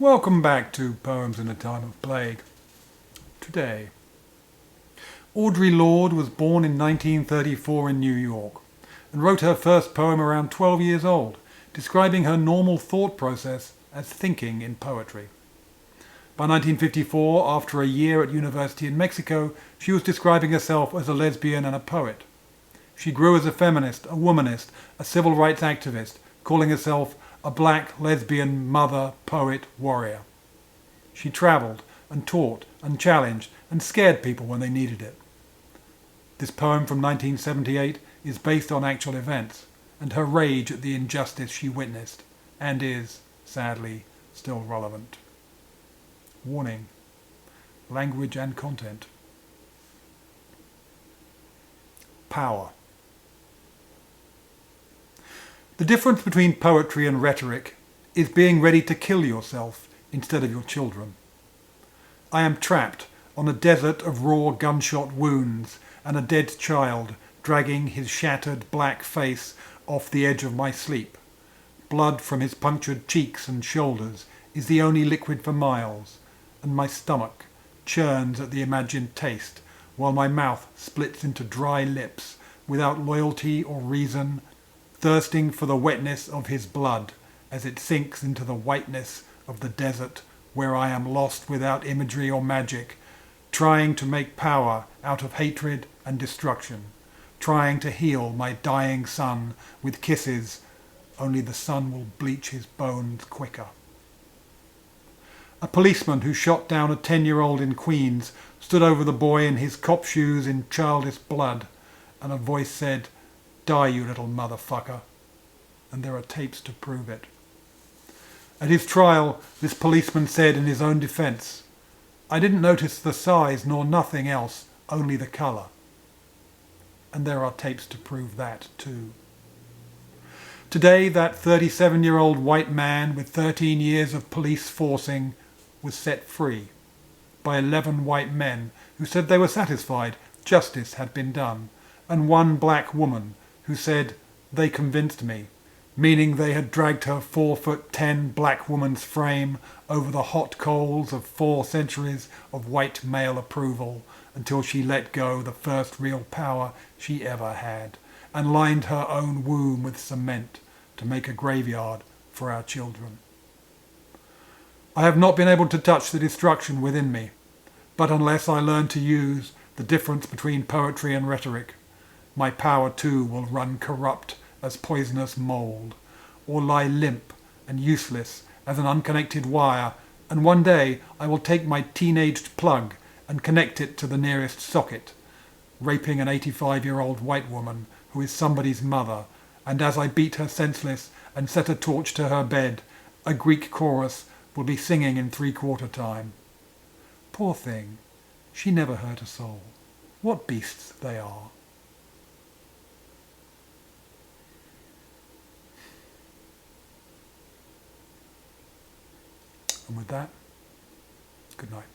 Welcome back to Poems in a Time of Plague. Today, Audre Lorde was born in 1934 in New York and wrote her first poem around 12 years old, describing her normal thought process as thinking in poetry. By 1954, after a year at university in Mexico, she was describing herself as a lesbian and a poet. She grew as a feminist, a womanist, a civil rights activist, calling herself a black lesbian mother, poet, warrior. She travelled and taught and challenged and scared people when they needed it. This poem from 1978 is based on actual events and her rage at the injustice she witnessed and is, sadly, still relevant. Warning: language and content. Power. The difference between poetry and rhetoric is being ready to kill yourself instead of your children. I am trapped on a desert of raw gunshot wounds and a dead child dragging his shattered black face off the edge of my sleep. Blood from his punctured cheeks and shoulders is the only liquid for miles, and my stomach churns at the imagined taste while my mouth splits into dry lips without loyalty or reason, thirsting for the wetness of his blood as it sinks into the whiteness of the desert where I am lost without imagery or magic, trying to make power out of hatred and destruction, trying to heal my dying son with kisses, only the sun will bleach his bones quicker. A policeman who shot down a 10-year-old in Queens stood over the boy in his cop shoes in childish blood, and a voice said, "Die, you little motherfucker." And there are tapes to prove it. At his trial, this policeman said in his own defence, "I didn't notice the size nor nothing else, only the colour." And there are tapes to prove that too. Today, that 37-year-old white man with 13 years of police forcing was set free by 11 white men who said they were satisfied justice had been done, and one black woman who said, "They convinced me," meaning they had dragged her 4'10" black woman's frame over the hot coals of 4 centuries of white male approval until she let go the first real power she ever had and lined her own womb with cement to make a graveyard for our children. I have not been able to touch the destruction within me, but unless I learn to use the difference between poetry and rhetoric, my power too will run corrupt as poisonous mould, or lie limp and useless as an unconnected wire, and one day I will take my teenaged plug and connect it to the nearest socket, raping an 85-year-old white woman who is somebody's mother, and as I beat her senseless and set a torch to her bed, a Greek chorus will be singing in 3/4 time. Poor thing, she never hurt a soul. What beasts they are. And with that, good night.